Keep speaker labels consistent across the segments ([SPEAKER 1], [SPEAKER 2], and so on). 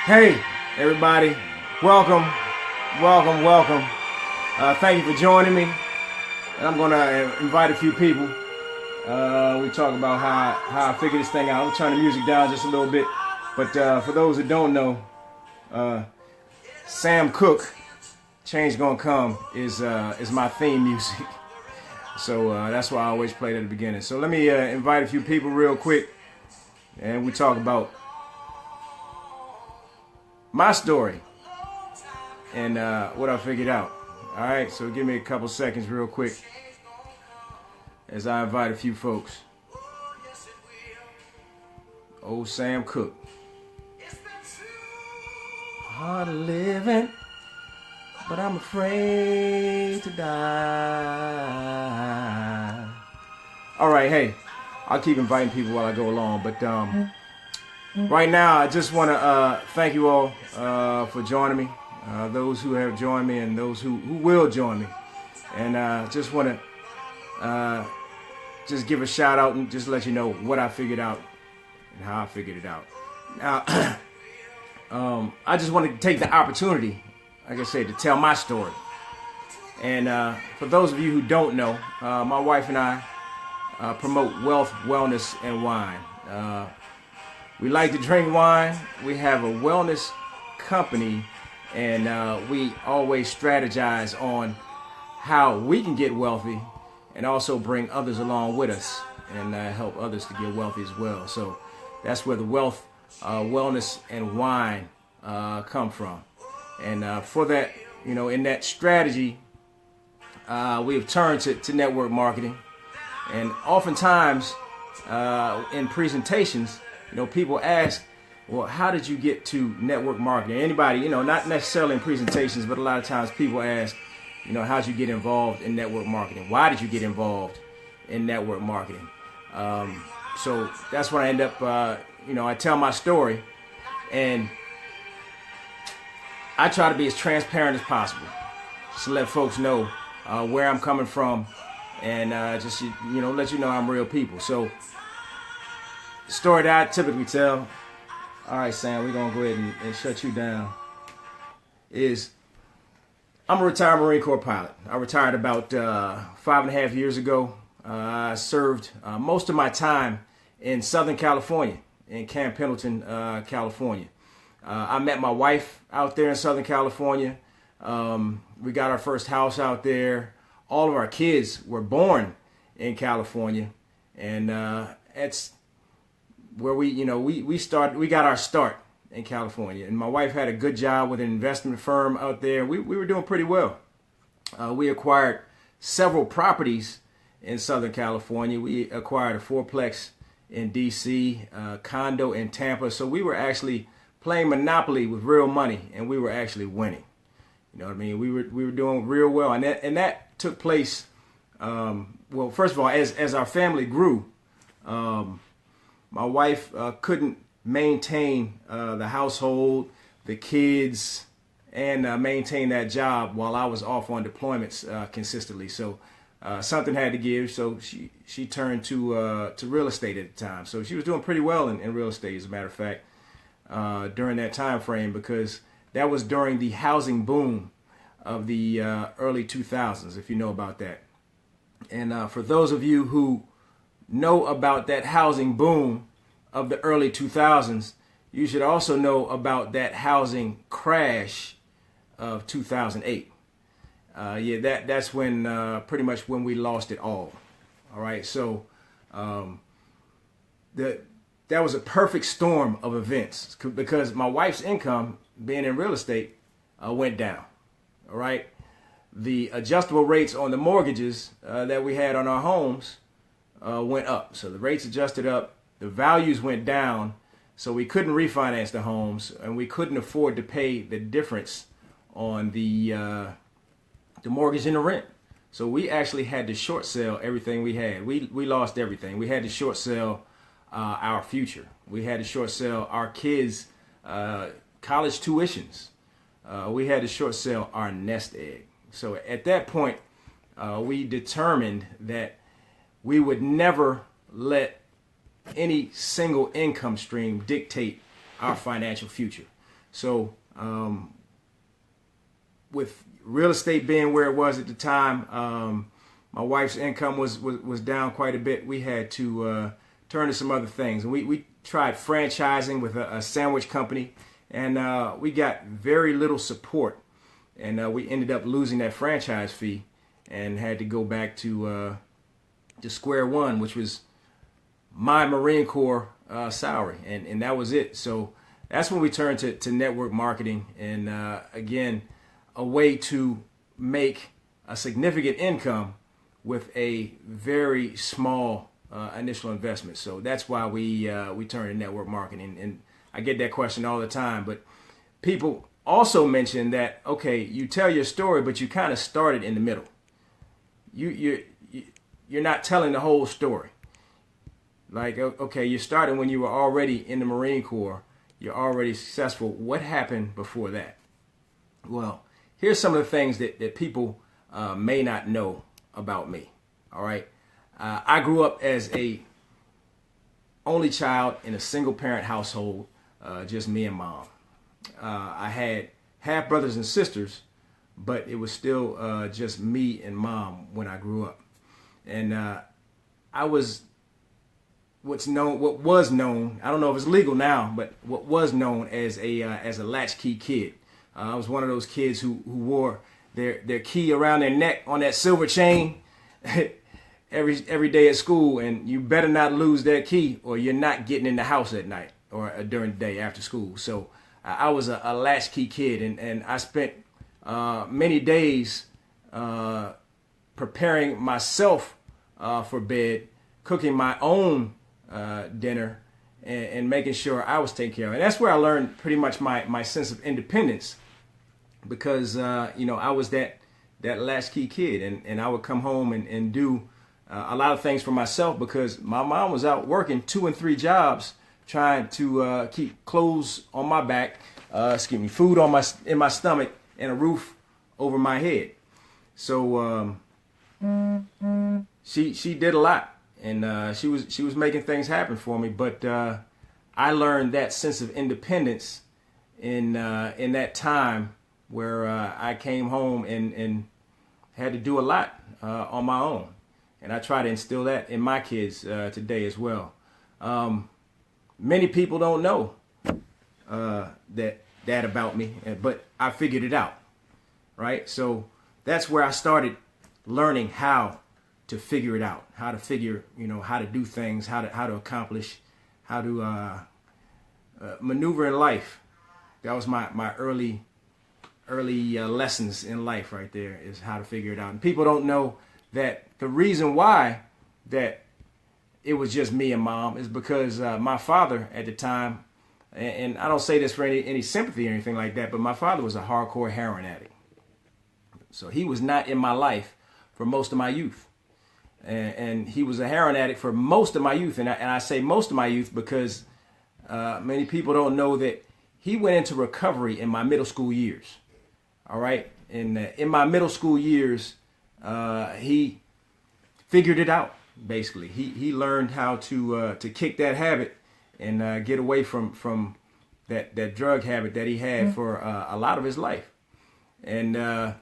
[SPEAKER 1] Hey, everybody. Welcome, welcome, welcome. Thank you for joining me. And I'm going to invite a few people. We talk about how I figure this thing out. I'm turning the music down just a little bit. But for those that don't know, Sam Cooke, Change Gonna Come, is my theme music. So that's why I always play it at the beginning. So let me invite a few people real quick. And we talk about my story and what I figured out. All right, so give me a couple seconds real quick as I invite a few folks. Old Sam Cooke. Hard living, but I'm afraid to die. All right, hey, I'll keep inviting people while I go along, but right now, I just want to thank you all for joining me, those who have joined me and those who will join me. And just want to just give a shout out and just let you know what I figured out and how I figured it out. Now, I just want to take the opportunity, like I said, to tell my story. And for those of you who don't know, my wife and I promote wealth, wellness, and wine. We like to drink wine. We have a wellness company, and we always strategize on how we can get wealthy and also bring others along with us and help others to get wealthy as well. So that's where the wealth, wellness, and wine come from. And for that, you know, in that strategy, we have turned to network marketing. And oftentimes in presentations, you know, people ask, well, how did you get to network marketing? Anybody, you know, not necessarily in presentations, but a lot of times people ask, you know, how'd you get involved in network marketing? Why did you get involved in network marketing? So that's when I end up, you know, I tell my story and I try to be as transparent as possible, just to let folks know where I'm coming from and just, you know, let you know I'm real people. So the story that I typically tell, all right, Sam, we're going to go ahead and shut you down, is I'm a retired Marine Corps pilot. I retired about 5.5 years ago. I served most of my time in Southern California, in Camp Pendleton, California. I met my wife out there in Southern California. We got our first house out there. All of our kids were born in California. And it's where we got our start in California. And my wife had a good job with an investment firm out there. We were doing pretty well. We acquired several properties in Southern California. We acquired a fourplex in DC, a condo in Tampa. So we were actually playing Monopoly with real money, and we were actually winning. You know what I mean? We were doing real well, and that took place. Well, first of all, as our family grew, my wife couldn't maintain the household, the kids, and maintain that job while I was off on deployments consistently. So something had to give. So she turned to real estate at the time. So she was doing pretty well in real estate, as a matter of fact, during that time frame, because that was during the housing boom of the early 2000s, if you know about that. And for those of you who know about that housing boom of the early 2000s, you should also know about that housing crash of 2008. That's when pretty much when we lost it all. All right, so that was a perfect storm of events, because my wife's income, being in real estate, went down. All right, the adjustable rates on the mortgages that we had on our homes went up. So the rates adjusted up, the values went down, so we couldn't refinance the homes, and we couldn't afford to pay the difference on the mortgage and the rent. So we actually had to short sell everything we had. We lost everything. We had to short sell our future. We had to short sell our kids' college tuitions. We had to short sell our nest egg. So at that point, we determined that we would never let any single income stream dictate our financial future. So with real estate being where it was at the time, my wife's income was down quite a bit. We had to turn to some other things. And we tried franchising with a sandwich company, and we got very little support. And we ended up losing that franchise fee and had to go back to square one, which was my Marine Corps salary. And that was it. So that's when we turned to network marketing. And again, a way to make a significant income with a very small initial investment. So that's why we turned to network marketing. And I get that question all the time. But people also mention that, okay, you tell your story, but you kind of started in the middle. You're not telling the whole story. Like, okay, you started when you were already in the Marine Corps. You're already successful. What happened before that? Well, here's some of the things that people may not know about me. All right. I grew up as a only child in a single parent household, just me and mom. I had half brothers and sisters, but it was still just me and mom when I grew up. And I was what was known, I don't know if it's legal now, but what was known as a latchkey kid. I was one of those kids who wore their key around their neck on that silver chain every day at school, and you better not lose that key or you're not getting in the house at night or during the day after school. So I was a latchkey kid, and I spent many days preparing myself for bed, cooking my own dinner, and making sure I was taken care of. And that's where I learned pretty much my sense of independence, because I was that latchkey kid, and I would come home and do a lot of things for myself, because my mom was out working 2 and 3 jobs trying to keep clothes on my back, food in my stomach, and a roof over my head. So she did a lot, and she was making things happen for me. But I learned that sense of independence in that time where I came home and had to do a lot on my own. And I try to instill that in my kids today as well. Many people don't know that about me, but I figured it out, right? So that's where I started learning how to figure it out, how to figure, how to do things, how to accomplish, how to maneuver in life. That was my early lessons in life right there, is how to figure it out. And people don't know that the reason why that it was just me and mom is because my father at the time, and I don't say this for any sympathy or anything like that, but my father was a hardcore heroin addict. So he was not in my life for most of my youth. And he was a heroin addict for most of my youth. And I say most of my youth because many people don't know that he went into recovery in my middle school years. All right. And in my middle school years, he figured it out. Basically, he learned how to kick that habit and get away from that drug habit that he had for a lot of his life. And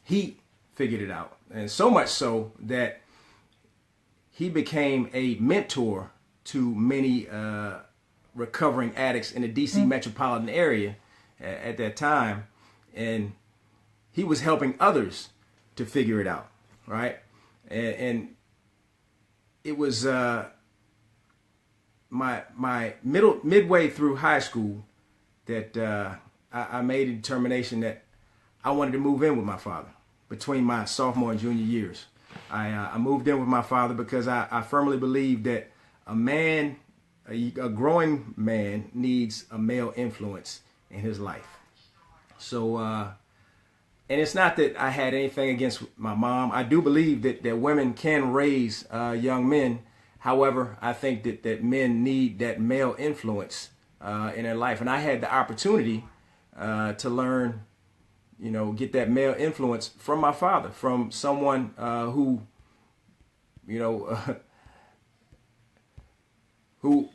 [SPEAKER 1] he figured it out, and so much so that he became a mentor to many recovering addicts in the DC metropolitan area at that time, and he was helping others to figure it out, right? And it was my midway through high school that I made a determination that I wanted to move in with my father between my sophomore and junior years. I moved in with my father because I firmly believe that a growing man needs a male influence in his life. So, and it's not that I had anything against my mom. I do believe that women can raise young men. However, I think that men need that male influence in their life. And I had the opportunity to learn, get that male influence from my father, from someone who, who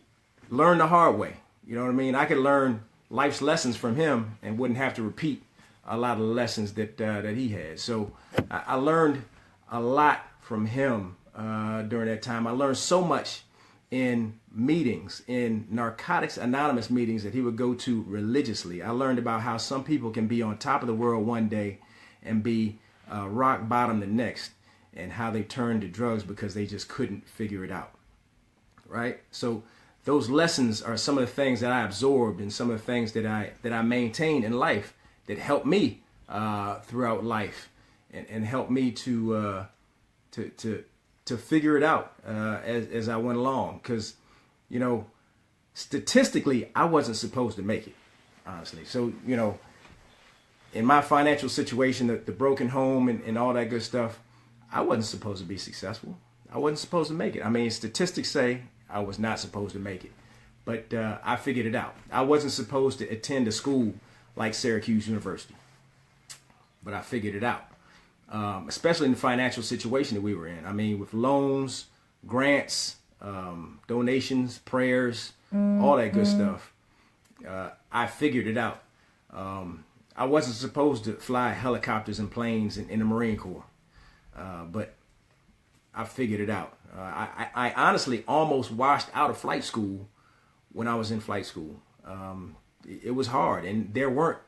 [SPEAKER 1] learned the hard way. You know what I mean? I could learn life's lessons from him and wouldn't have to repeat a lot of the lessons that he had. So I learned a lot from him during that time. I learned so much in meetings, in Narcotics Anonymous meetings that he would go to religiously. I learned about how some people can be on top of the world one day and be rock bottom the next, and how they turned to drugs because they just couldn't figure it out. Right? So those lessons are some of the things that I absorbed and some of the things that I maintained in life that helped me throughout life and helped me to figure it out as I went along. Because, you know, statistically, I wasn't supposed to make it, honestly. So, you know, in my financial situation, the broken home and all that good stuff, I wasn't supposed to be successful. I wasn't supposed to make it. I mean, statistics say I was not supposed to make it. But I figured it out. I wasn't supposed to attend a school like Syracuse University. But I figured it out. Especially in the financial situation that we were in. I mean, with loans, grants, donations, prayers, all that good stuff. I figured it out. I wasn't supposed to fly helicopters and planes in the Marine Corps. But I figured it out. I honestly almost washed out of flight school when I was in flight school. It was hard, and there weren't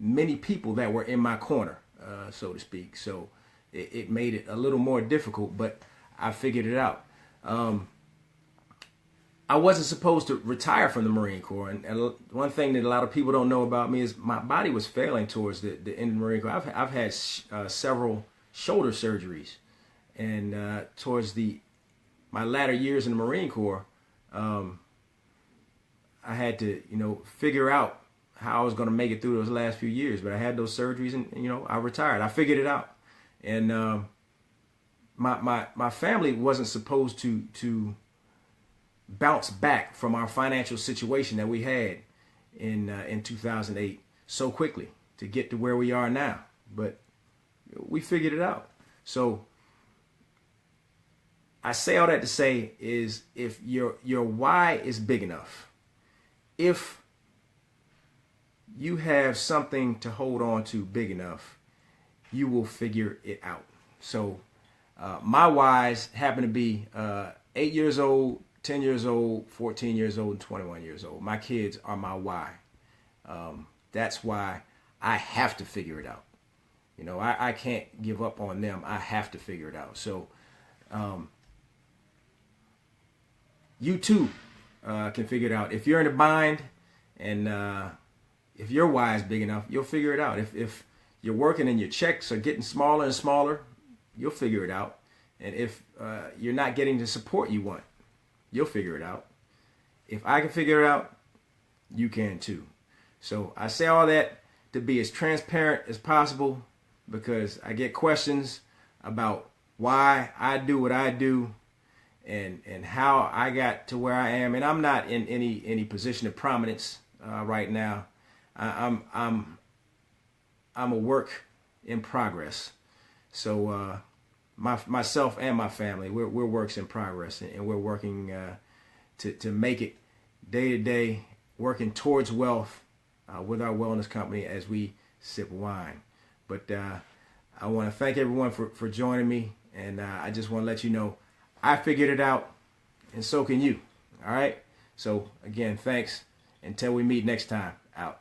[SPEAKER 1] many people that were in my corner, so to speak. So it made it a little more difficult, but I figured it out. I wasn't supposed to retire from the Marine Corps, and one thing that a lot of people don't know about me is my body was failing towards the end of the Marine Corps. I've had several shoulder surgeries, and towards my latter years in the Marine Corps, I had to, you know, figure out how I was going to make it through those last few years. But I had those surgeries, and you know, I retired. I figured it out, and my family wasn't supposed to bounce back from our financial situation that we had in 2008 so quickly to get to where we are now. But we figured it out. So I say all that to say is, if your why is big enough, if you have something to hold on to big enough, you will figure it out. So my whys happen to be 8 years old, 10 years old, 14 years old, and 21 years old. My kids are my why. That's why I have to figure it out. You know, I can't give up on them. I have to figure it out. So you too can figure it out. If you're in a bind, and if your why is big enough, you'll figure it out. If you're working and your checks are getting smaller and smaller, you'll figure it out. And if you're not getting the support you want, you'll figure it out. If I can figure it out, you can too. So I say all that to be as transparent as possible, because I get questions about why I do what I do and how I got to where I am. And I'm not in any position of prominence right now. I'm a work in progress. So myself and my family, we're works in progress, and we're working to make it day to day, working towards wealth with our wellness company as we sip wine. But I want to thank everyone for joining me, and I just want to let you know I figured it out, and so can you. All right? So again, thanks. Until we meet next time, out.